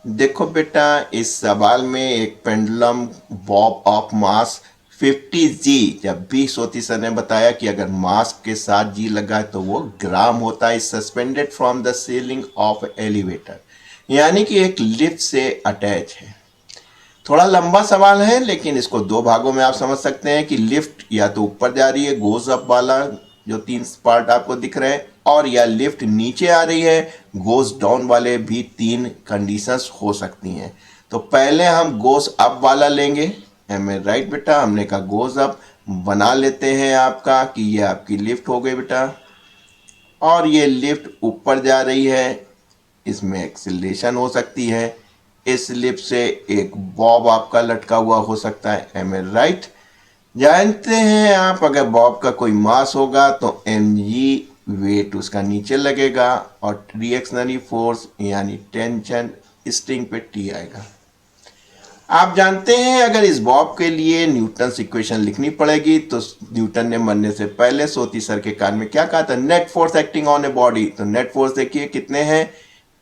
देखो बेटा, इस सवाल में एक पेंडुलम बॉब ऑफ मास 50 जी, जब भी सोती सर ने बताया कि अगर मास के साथ जी लगा है तो वो ग्राम होता है, suspended from the ceiling of elevator, यानी कि एक लिफ्ट से अटैच है। थोड़ा लंबा सवाल है लेकिन इसको दो भागों में आप समझ सकते हैं कि लिफ्ट या तो ऊपर जा रही है गोज अप वाला, जो तीन पार्ट आपको दिख रहे हैं, और या लिफ्ट नीचे आ रही है गोज डाउन वाले, भी तीन कंडीशंस हो सकती हैं। तो पहले हम गोज अप वाला लेंगे। एम ए राइट बेटा? हमने कहा गोज अप बना लेते हैं आपका कि ये आपकी लिफ्ट हो गई बेटा, और ये लिफ्ट ऊपर जा रही है, इसमें एक्सीलरेशन हो सकती है। इस लिफ्ट से एक बॉब आपका लटका हुआ हो सकता है। M a right? जानते हैं आप, अगर बॉब का कोई मास होगा तो एम जी वेट उसका नीचे लगेगा, और रिएक्शनरी फोर्स यानी टेंशन स्ट्रिंग पे टी आएगा। आप जानते हैं अगर इस बॉब के लिए न्यूटन इक्वेशन लिखनी पड़ेगी तो न्यूटन ने मरने से पहले सोती सर के कान में क्या कहा था? Net force acting on a body. तो नेट फोर्स देखिए कितने हैं,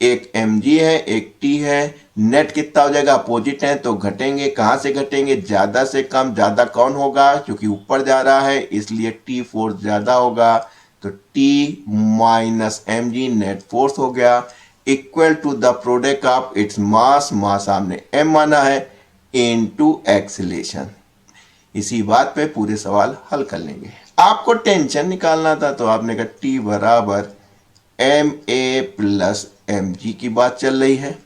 एक एम जी है, एक टी है। नेट कितना हो जाएगा? अपोजिट है तो घटेंगे। कहाँ से घटेंगे? ज्यादा से कम। ज्यादा कौन होगा? क्योंकि ऊपर जा रहा है इसलिए टी फोर्स ज्यादा होगा, तो T minus m g net force हो गया, equal to the product of its mass, mass आपने एम माना है, इनटू एक्सीलरेशन। इसी बात पे पूरे सवाल हल कर लेंगे। आपको टेंशन निकालना था तो आपने कहा टी बराबर m a plus m g की बात चल रही है।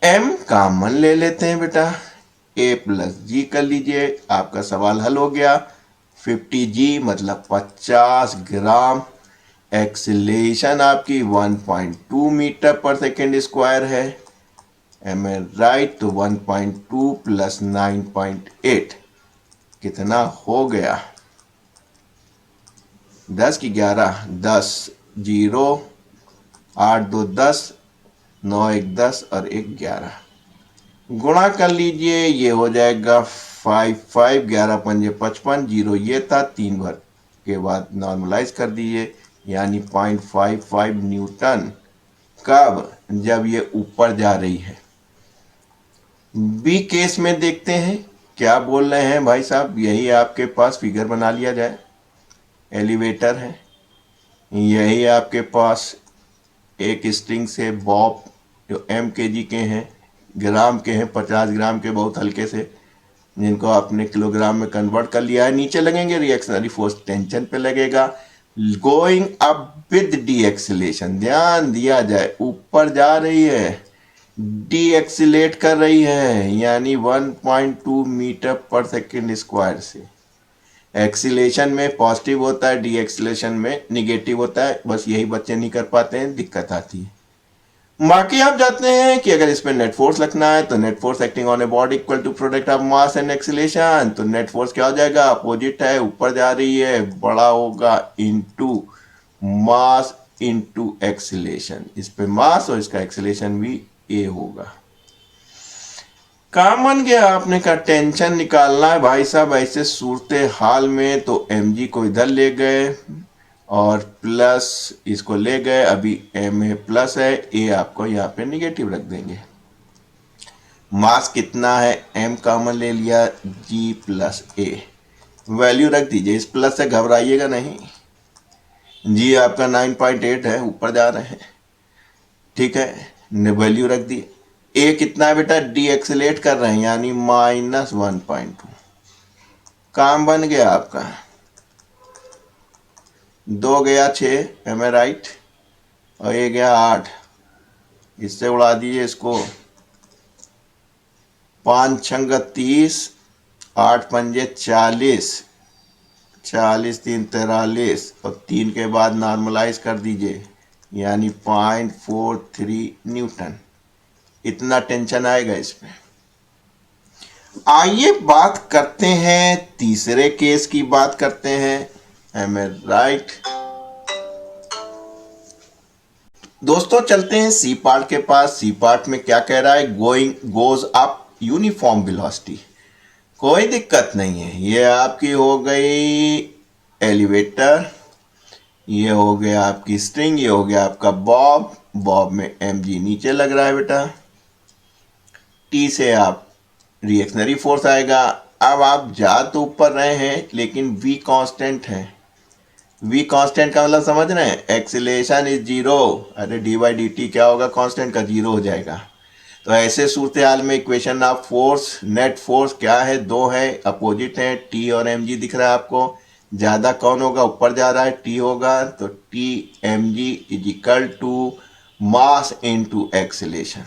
एम कॉमन ले लेते हैं बेटा, ए प्लस जी कर लीजिए, आपका सवाल हल हो गया। 50 जी मतलब 50 ग्राम। एक्सीलरेशन आपकी 1.2 मीटर पर सेकेंड स्क्वायर है। M a right? तो 1.2 प्लस 9.8 कितना हो गया? 10 की 11, 10, 0, 8 2 10, 9 1 10 और 1 11, गुणा कर लीजिए, ये हो जाएगा 5 5, 11 पंजे 55, 0 ये था, 3 भर के बाद नॉर्मलाइज कर दीजिए, यानी 0.55 न्यूटन। कब? जब ये ऊपर जा रही है। बी केस में देखते हैं क्या बोल रहे हैं भाई साहब। यही आपके पास फिगर बना लिया जाए, एलिवेटर है, यही आपके पास एक स्ट्रिंग से बॉब जो एम के जी के हैं, ग्राम के हैं, 50 ग्राम के, बहुत हल्के से, जिनको आपने किलोग्राम में कन्वर्ट कर लिया है। नीचे लगेंगे रिएक्शनरी फोर्स, टेंशन पे लगेगा, going up with D acceleration. ध्यान दिया जाए ऊपर जा रही है, डी एक्सीलेट कर रही है, यानी 1.2 मीटर पर सेकेंड स्क्वायर से। एक्सीलेशन में पॉजिटिव होता है, डी एक्सीलेशन में निगेटिव होता है, बस यही बच्चे नहीं कर पाते हैं, दिक्कत आती है। बाकी आप जानते हैं कि अगर इसमें नेट फोर्स लिखना है तो net force acting on a body equal to product of mass and acceleration. तो नेट फोर्स क्या हो जाएगा? अपोजिट है, ऊपर जा रही है, बड़ा होगा, इनटू मास इनटू एक्सीलेशन। इस पे मास और इसका एक्सीलेशन भी ए होगा। काम बन गया। आपने कहा टेंशन निकालना है भाई साहब ऐसे सूरते हाल में, तो एम जी को इधर ले गए और प्लस इसको ले गए, अभी एम ए प्लस है, ए आपको यहाँ पे निगेटिव रख देंगे। मास कितना है? एम कॉमन ले लिया, जी प्लस ए, वैल्यू रख दीजिए, इस प्लस से घबराइएगा नहीं। जी आपका 9.8 है, ऊपर जा रहे हैं, ठीक है, वैल्यू रख दी। ए कितना है बेटा? डी एक्सेलेट कर रहे हैं, यानी -1.2। काम बन गया आपका, 2 गया 6, एम ए राइट? और ये गया 8, इससे उड़ा दीजिए इसको, 5 छंग 30, 8 पंजे 40, 40 3 43, और 3 के बाद नॉर्मलाइज कर दीजिए, यानी 0.43 न्यूटन। इतना टेंशन आएगा इसमें। आइए बात करते हैं तीसरे केस की, बात करते हैं। M a right? दोस्तों चलते हैं सी पार्ट के पास। सी पार्ट में क्या कह रहा है? Going goes up uniform velocity. कोई दिक्कत नहीं है, ये आपकी हो गई एलिवेटर, ये हो गया आपकी स्ट्रिंग, ये हो गया आपका बॉब। बॉब में एम जी नीचे लग रहा है बेटा, टी से आप रिएक्शनरी फोर्स आएगा। अब आप जा तो ऊपर रहे हैं लेकिन वी कांस्टेंट है। वी कांस्टेंट का मतलब समझ रहे हैं, एक्सीलरेशन इज जीरो। अरे डी बाई डी टी क्या होगा, कांस्टेंट का जीरो हो जाएगा। तो ऐसे सूरत हाल में equation of force, net force क्या है, दो है, अपोजिट है, टी और एम जी दिख रहा है आपको। ज़्यादा कौन होगा, ऊपर जा रहा है, टी होगा, तो T m g is equal to mass into acceleration.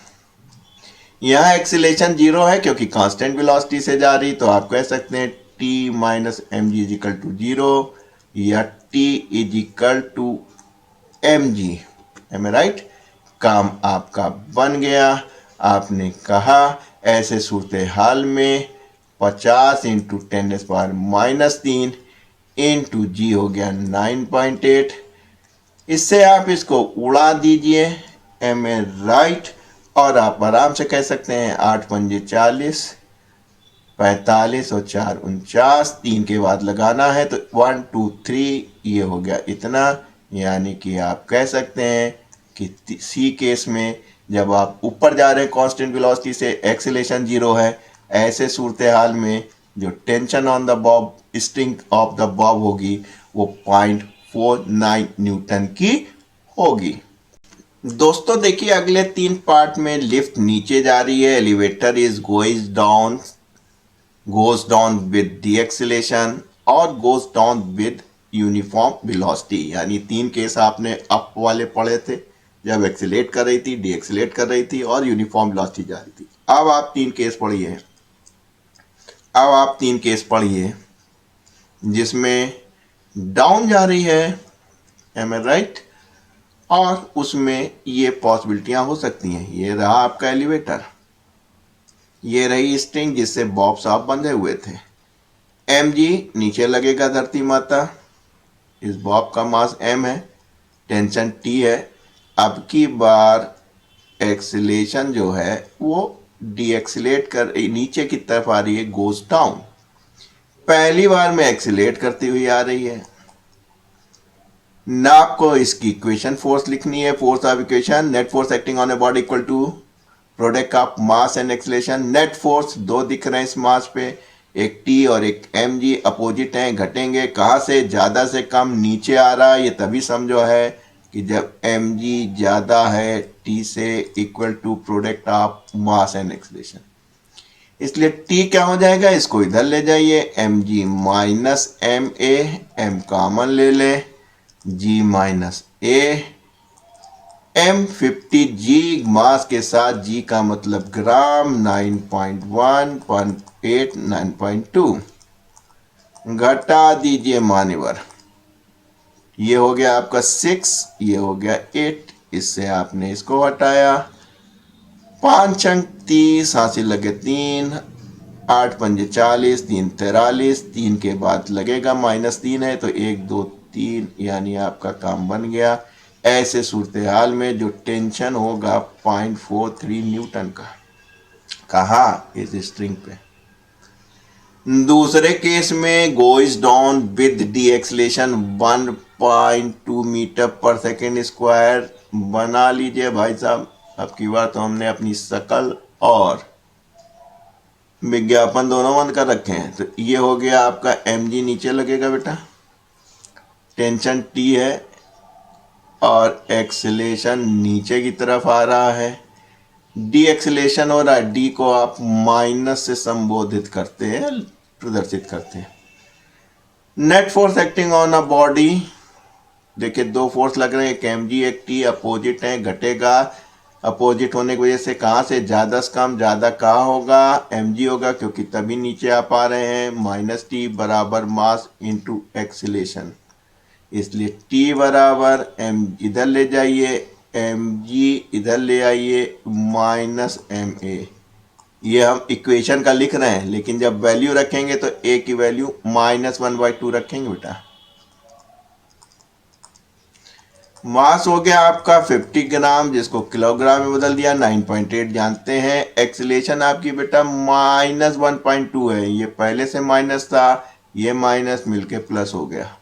यहाँ एक्सीलरेशन जीरो है क्योंकि कांस्टेंट वेलोसिटी से जा रही, तो आप कह सकते हैं T minus m g is equal to zero, या T is equal to m g. M a right? काम आपका बन गया। आपने कहा ऐसे सूरत हाल में 50 इंटू 10⁻³ इंटू जी हो गया 9.8। इससे आप इसको उड़ा दीजिए, एम ए राइट, और आप आराम से कह सकते हैं 8 पंजे 40, 45 और 4 49, 3 के बाद लगाना है तो 1 2 3, ये हो गया इतना। यानी कि आप कह सकते हैं कि सी केस में जब आप ऊपर जा रहे हैं कांस्टेंट वेलोसिटी से, एक्सीलरेशन जीरो है, ऐसे सूरत हाल में जो tension on the Bob, string of the Bob होगी वो 0.49 न्यूटन की होगी। दोस्तों देखिए अगले 3 पार्ट में लिफ्ट नीचे जा रही है, elevator is goes down with deceleration और goes down with uniform velocity. यानी 3 केस आपने अप वाले पढ़े थे, जब एक्सीलेट कर रही थी, डीएक्सीलेट कर रही थी और यूनिफॉर्म वेलोसिटी जा रही थी। अब आप 3 केस पढ़िए, जिसमें डाउन जा रही है, एम आई राइट, और उसमें ये पॉसिबिलिटियां हो सकती हैं। ये रहा आपका एलिवेटर, ये रही स्ट्रिंग जिससे बॉब साहब बंधे हुए थे, एम जी नीचे लगेगा धरती माता, इस बॉब का मास एम है, टेंशन टी है। अब की बार एक्सीलरेशन जो है वो डीएक्सीलेट कर नीचे की तरफ आ रही है, गोज डाउन। पहली बार में एक्सीलेट करती हुई आ रही है ना। आपको इसकी इक्वेशन फोर्स लिखनी है, force of equation, net force acting on a body equal to product of mass and acceleration. Net force दो दिख रहे हैं इस मास पे, एक टी और एक एम जी, अपोजिट हैं, घटेंगे कहाँ से, ज़्यादा से कम नीचे आ रहा है। ये तभी समझो है कि जब एम जी ज़्यादा है टी से, equal to product of mass and acceleration. इसलिए टी क्या हो जाएगा, इसको इधर ले जाइए, m g minus m a, m common ले ले, जी माइनस ए, एम 50 जी मास के साथ, जी का मतलब ग्राम, 9.1.8 9.2, घटा दीजिए मान्यवर। ये हो गया आपका 6, ये हो गया 8, इससे आपने इसको हटाया, 5 अंक 30, हासिल लगे 3, 8 पंजे 40, 3 43, 3 के बाद लगेगा -3 है तो 1 2 3, यानी आपका काम बन गया। ऐसे सूरत हाल में जो टेंशन होगा 0.43 न्यूटन का, कहा, इस स्ट्रिंग पे। दूसरे केस में goes down with डीएक्सीलेशन 1.2 metre per second square. बना लीजिए भाई साहब, अब की बार तो हमने अपनी शकल और विज्ञापन दोनों बंद कर रखे हैं। तो ये हो गया आपका एम जी नीचे लगेगा बेटा, टेंशन टी है और एक्सीलेशन नीचे की तरफ आ रहा है। डी एक्सीलेशन हो रहा है, डी को आप माइनस से संबोधित करते हैं, प्रदर्शित करते हैं। Net force acting on a body, देखिए 2 फोर्स लग रहे हैं, एक एम जी एक टी, अपोजिट है, घटेगा। अपोजिट होने की वजह से कहाँ से, ज़्यादा से कम, ज़्यादा कहाँ होगा, एम जी होगा, क्योंकि तभी नीचे आ पा रहे हैं। -t बराबर मास इंटू एक्सीलेशन, इसलिए t बराबर m इधर ले जाइए, एम जी इधर ले आइए, माइनस एम ए। ये हम इक्वेशन का लिख रहे हैं, लेकिन जब वैल्यू रखेंगे तो a की वैल्यू -1/2 रखेंगे बेटा। मास हो गया आपका 50 ग्राम, जिसको किलोग्राम में बदल दिया, 9.8 जानते हैं। एक्सीलेशन आपकी बेटा -1.2 है, ये पहले से माइनस था, ये माइनस मिलके प्लस हो गया,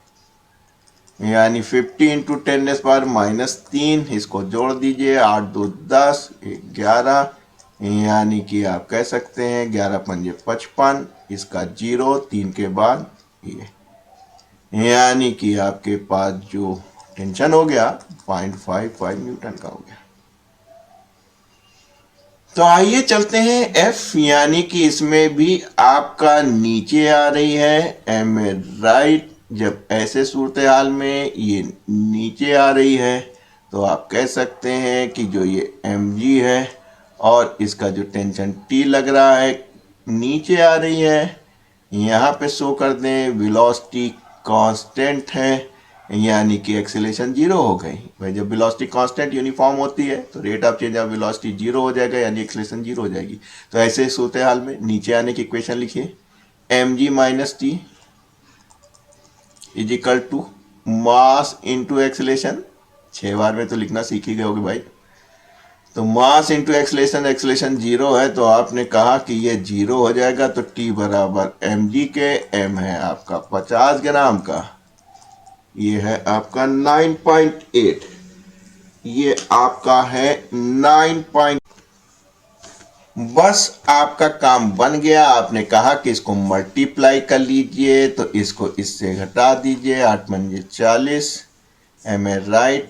यानी 50 इंटू 10⁻³ -3, इसको जोड़ दीजिए, 8 2 10, 11, यानी कि आप कह सकते हैं 11 पंजे 55, इसका 0 3 के बाद ये, यानी कि आपके पास जो टेंशन हो गया 0.55 न्यूटन का हो गया। तो आइए चलते हैं एफ, यानी कि इसमें भी आपका नीचे आ रही है एम ए राइट। जब ऐसे सूरत हाल में ये नीचे आ रही है तो आप कह सकते हैं कि जो ये एम जी है और इसका जो टेंशन टी लग रहा है नीचे आ रही है, यहाँ पे शो कर दें वेलोसिटी कांस्टेंट है, यानी कि एक्सेलेरेशन जीरो हो गई। भाई जब वेलोसिटी कांस्टेंट यूनिफॉर्म होती है तो rate of change of velocity zero हो जाएगा, यानी एक्सेलेरेशन जीरो हो जाएगी। तो ऐसे सूरत हाल में नीचे आने की इक्वेशन लिखिए, m g minus T is equal to mass into acceleration. 6 बार में तो लिखना सीख ही गए होगे भाई। तो mass into acceleration, acceleration zero है तो आपने कहा कि ये जीरो हो जाएगा, तो टी बराबर एम जी के, एम है आपका 50 ग्राम का, ये है आपका 9.8, ये आपका है 9. बस आपका काम बन गया। आपने कहा कि इसको मल्टीप्लाई कर लीजिए, तो इसको इससे घटा दीजिए, 8 पंजे 40, एम ए राइट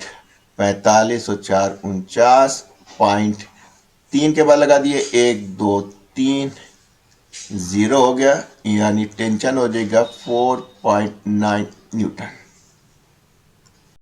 45 और 4 49.3 के बाद लगा दिए, 1 2 3, 0 हो गया, यानी टेंशन हो जाएगा 4.9 न्यूटन।